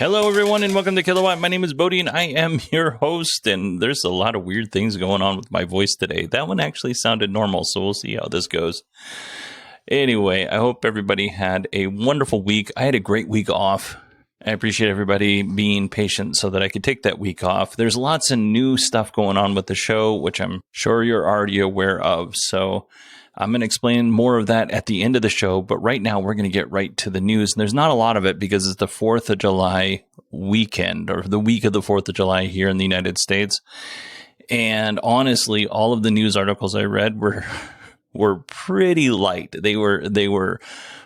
Hello, everyone, and welcome to Kilowatt. My name is Bodie, and I am your host, and there's a lot of weird things going on with my voice today. That one actually sounded normal, so we'll see how this goes. Anyway, I hope everybody had a wonderful week. I had a great week off. I appreciate everybody being patient so that I could take that week off. There's lots of new stuff going on with the show, which I'm sure you're already aware of, so I'm going to explain more of that at the end of the show, but right now we're going to get right to the news. And there's not a lot of it because it's the 4th of July weekend, or the week of the 4th of July here in the United States. And honestly, all of the news articles I read were pretty light. They were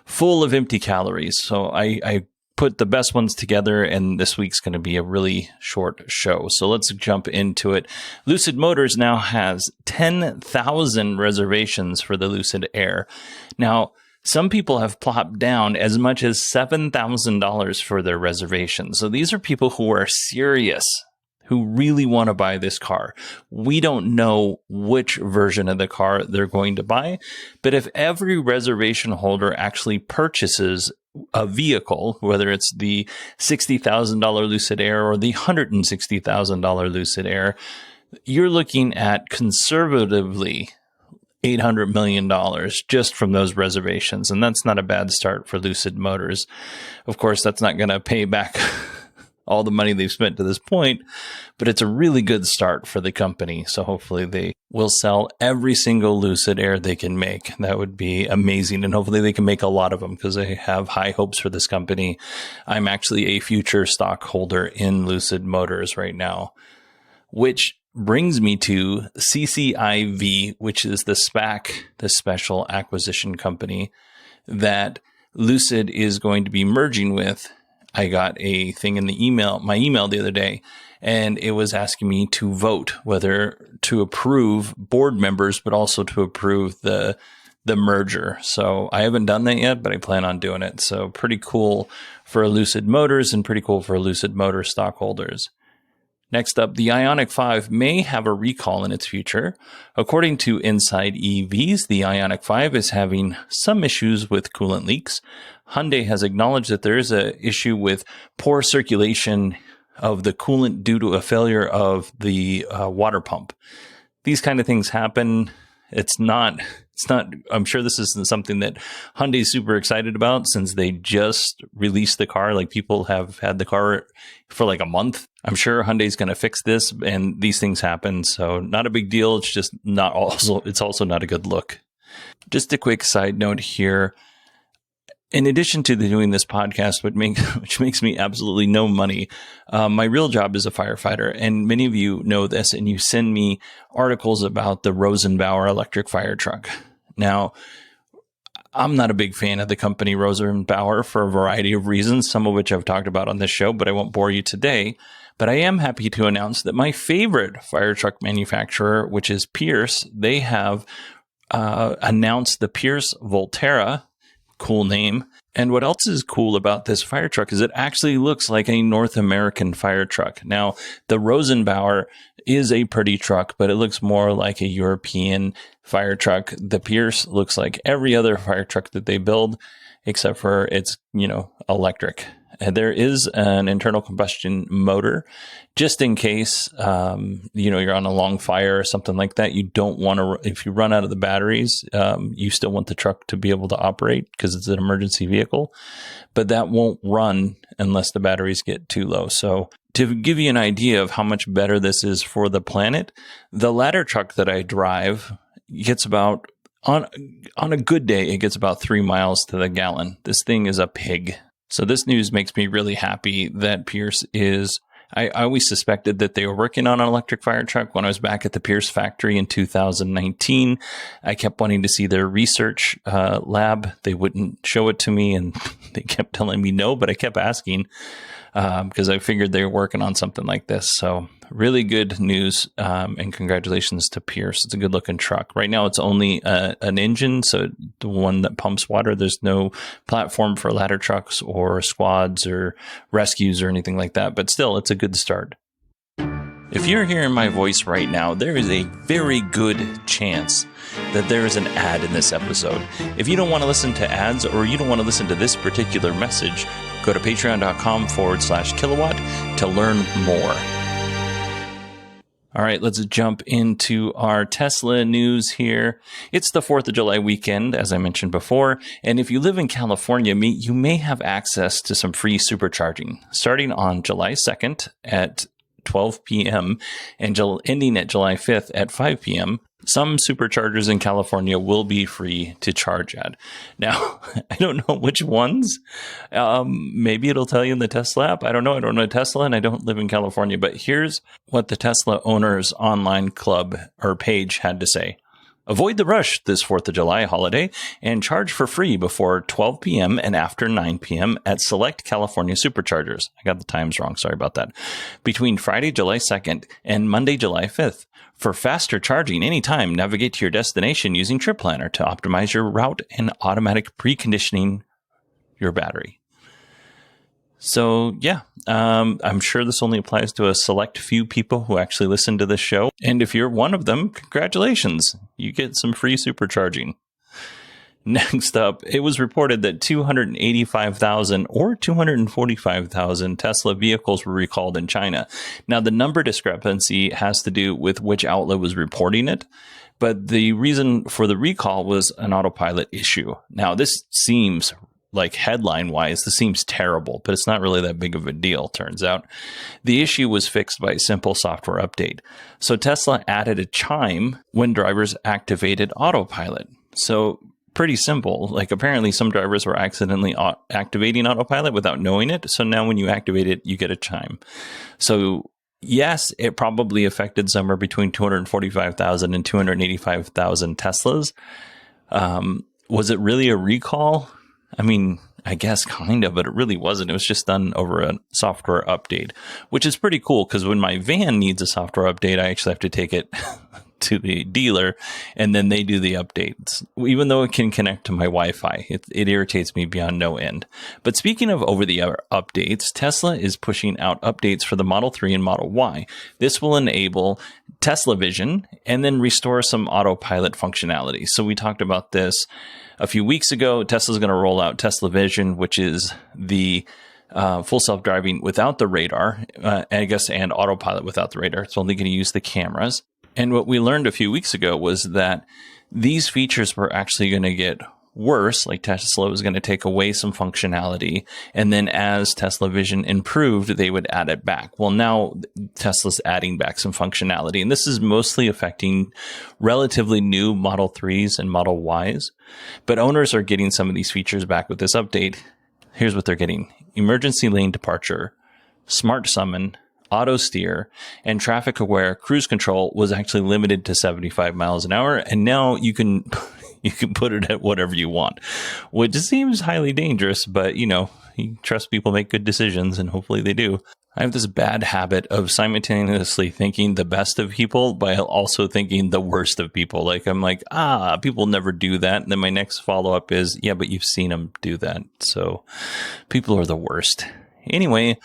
full of empty calories. So I put the best ones together, and this week's going to be a really short show. So let's jump into it. Lucid Motors now has 10,000 reservations for the Lucid Air. Now, some people have plopped down as much as $7,000 for their reservations. So these are people who are serious, who really want to buy this car. We don't know which version of the car they're going to buy, but if every reservation holder actually purchases a vehicle, whether it's the $60,000 Lucid Air or the $160,000 Lucid Air, you're looking at conservatively $800 million just from those reservations. And that's not a bad start for Lucid Motors. Of course, that's not going to pay back all the money they've spent to this point, but it's a really good start for the company. So hopefully they will sell every single Lucid Air they can make. That would be amazing. And hopefully they can make a lot of them because I have high hopes for this company. I'm actually a future stockholder in Lucid Motors right now, which brings me to CCIV, which is the SPAC, the Special Acquisition Company that Lucid is going to be merging with. I got a thing in my email the other day, and it was asking me to vote whether to approve board members, but also to approve the merger. So I haven't done that yet, but I plan on doing it. So pretty cool for Lucid Motors and pretty cool for Lucid Motors stockholders. Next up, the Ioniq 5 may have a recall in its future. According to Inside EVs, the Ioniq 5 is having some issues with coolant leaks. Hyundai has acknowledged that there is an issue with poor circulation of the coolant due to a failure of the water pump. These kind of things happen. It's not, I'm sure this isn't something that Hyundai is super excited about since they just released the car. Like, people have had the car for like a month. I'm sure Hyundai's going to fix this, and these things happen. So not a big deal. It's just it's also not a good look. Just a quick side note here. In addition to doing this podcast, which makes me absolutely no money, my real job is a firefighter. And many of you know this, and you send me articles about the Rosenbauer electric fire truck. Now, I'm not a big fan of the company Rosenbauer for a variety of reasons, some of which I've talked about on this show, but I won't bore you today. But I am happy to announce that my favorite fire truck manufacturer, which is Pierce, they have announced the Pierce Volterra. Cool name. And what else is cool about this fire truck is it actually looks like a North American fire truck. Now, the Rosenbauer is a pretty truck, but it looks more like a European fire truck. The Pierce looks like every other fire truck that they build, except for it's, electric. And there is an internal combustion motor, just in case, you're on a long fire or something like that. You don't want to, if you run out of the batteries, you still want the truck to be able to operate because it's an emergency vehicle, but that won't run unless the batteries get too low. So to give you an idea of how much better this is for the planet, the ladder truck that I drive gets about, on a good day, it gets about 3 miles to the gallon. This thing is a pig. So this news makes me really happy that Pierce is, I always suspected that they were working on an electric fire truck. When I was back at the Pierce factory in 2019, I kept wanting to see their research lab. They wouldn't show it to me, and they kept telling me no, but I kept asking because I figured they were working on something like this. So really good news, and congratulations to Pierce. It's a good looking truck. Right now it's only an engine, so the one that pumps water. There's no platform for ladder trucks or squads or rescues or anything like that, but still, it's a good start. If you're hearing my voice right now, there is a very good chance that there is an ad in this episode. If you don't want to listen to ads or you don't want to listen to this particular message, go to patreon.com/kilowatt to learn more. All right, let's jump into our Tesla news here. It's the 4th of July weekend, as I mentioned before, and if you live in California, you may have access to some free supercharging starting on July 2nd at 12 p.m. and ending at July 5th at 5 p.m. Some superchargers in California will be free to charge at. Now, I don't know which ones. Maybe it'll tell you in the Tesla app. I don't know. I don't know Tesla and I don't live in California. But here's what the Tesla Owners Online Club or page had to say. Avoid the rush this 4th of July holiday and charge for free before 12 p.m. and after 9 p.m. at select California superchargers. I got the times wrong. Sorry about that. Between Friday, July 2nd and Monday, July 5th. For faster charging anytime, navigate to your destination using Trip Planner to optimize your route and automatic preconditioning your battery. So, yeah, I'm sure this only applies to a select few people who actually listen to this show. And if you're one of them, congratulations. You get some free supercharging. Next up, it was reported that 285,000 or 245,000 Tesla vehicles were recalled in China. Now, the number discrepancy has to do with which outlet was reporting it, but the reason for the recall was an autopilot issue. Now, this seems like headline-wise, this seems terrible, but it's not really that big of a deal, turns out. The issue was fixed by a simple software update. So Tesla added a chime when drivers activated autopilot. So pretty simple. Like apparently some drivers were accidentally activating autopilot without knowing it. So now when you activate it, you get a chime. So yes, it probably affected somewhere between 245,000 and 285,000 Teslas. Was it really a recall? I mean, I guess kind of, but it really wasn't. It was just done over a software update, which is pretty cool because when my van needs a software update, I actually have to take it to the dealer and then they do the updates. Even though it can connect to my Wi-Fi, it irritates me beyond no end. But speaking of over-the-air updates, Tesla is pushing out updates for the Model 3 and Model Y. This will enable Tesla Vision and then restore some autopilot functionality. So we talked about this a few weeks ago. Tesla's going to roll out Tesla Vision, which is the full self-driving without the radar, I guess, and autopilot without the radar. It's only going to use the cameras. And what we learned a few weeks ago was that these features were actually going to get worse, like Tesla was going to take away some functionality. And then as Tesla Vision improved, they would add it back. Well, now Tesla's adding back some functionality. And this is mostly affecting relatively new Model 3s and Model Ys. But owners are getting some of these features back with this update. Here's what they're getting. Emergency lane departure, smart summon, auto steer, and traffic aware cruise control was actually limited to 75 miles an hour. And now you can put it at whatever you want, which seems highly dangerous, but you trust people make good decisions and hopefully they do. I have this bad habit of simultaneously thinking the best of people, but also thinking the worst of people. Like I'm like, people never do that. And then my next follow up is, yeah, but you've seen them do that. So people are the worst. Anyway,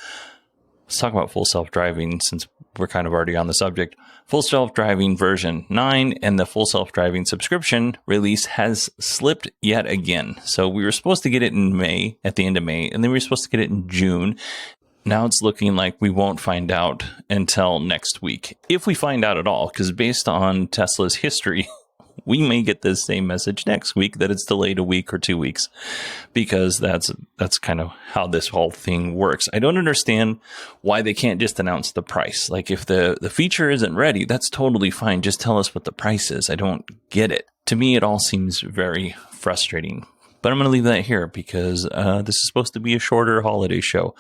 let's talk about full self-driving since we're kind of already on the subject. Full self-driving version 9 and the full self-driving subscription release has slipped yet again. So we were supposed to get it in May, at the end of May, and then we were supposed to get it in June. Now it's looking like we won't find out until next week, if we find out at all, because based on Tesla's history, we may get this same message next week that it's delayed a week or 2 weeks, because that's kind of how this whole thing works. I don't understand why they can't just announce the price. Like if the feature isn't ready, that's totally fine. Just tell us what the price is. I don't get it. To me, it all seems very frustrating. But I'm going to leave that here because this is supposed to be a shorter holiday show.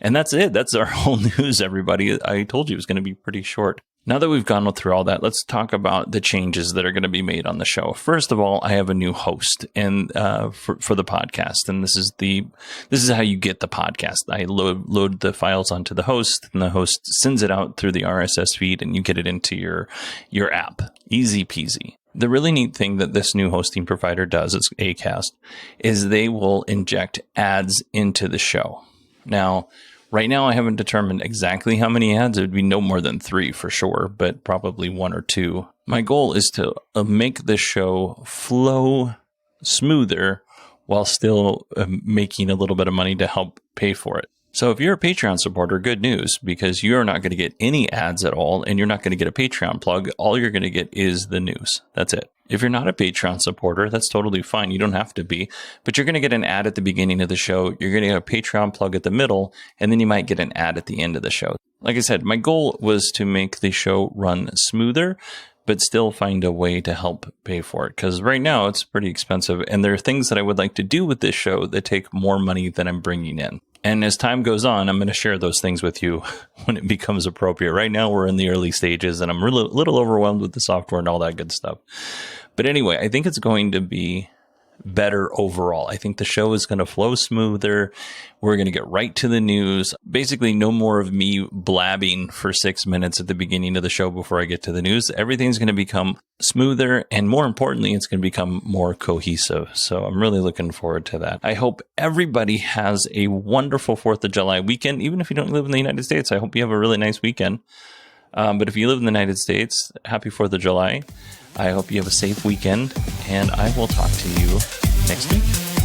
And that's it. That's our whole news, everybody. I told you it was going to be pretty short. Now that we've gone through all that, let's talk about the changes that are going to be made on the show. First of all, I have a new host and for the podcast, and this is how you get the podcast. I load the files onto the host, and the host sends it out through the RSS feed, and you get it into your app. Easy peasy. The really neat thing that this new hosting provider does, it's Acast, is they will inject ads into the show. Now, Right now, I haven't determined exactly how many ads. It would be no more than 3 for sure, but probably 1 or 2. My goal is to make this show flow smoother while still making a little bit of money to help pay for it. So if you're a Patreon supporter, good news, because you're not going to get any ads at all, and you're not going to get a Patreon plug. All you're going to get is the news. That's it. If you're not a Patreon supporter, that's totally fine. You don't have to be, but you're going to get an ad at the beginning of the show. You're going to get a Patreon plug at the middle, and then you might get an ad at the end of the show. Like I said, my goal was to make the show run smoother, but still find a way to help pay for it. Because right now it's pretty expensive, and there are things that I would like to do with this show that take more money than I'm bringing in. And as time goes on, I'm going to share those things with you when it becomes appropriate. Right now, we're in the early stages, and I'm a little overwhelmed with the software and all that good stuff. But anyway, I think it's going to be better overall. I think the show is going to flow smoother. We're going to get right to the news. Basically, no more of me blabbing for 6 minutes at the beginning of the show before I get to the news. Everything's going to become smoother, and more importantly, it's going to become more cohesive. So I'm really looking forward to that. I hope everybody has a wonderful 4th of July weekend. Even if you don't live in the United States, I hope you have a really nice weekend. But if you live in the United States, happy 4th of July. I hope you have a safe weekend, and I will talk to you next week.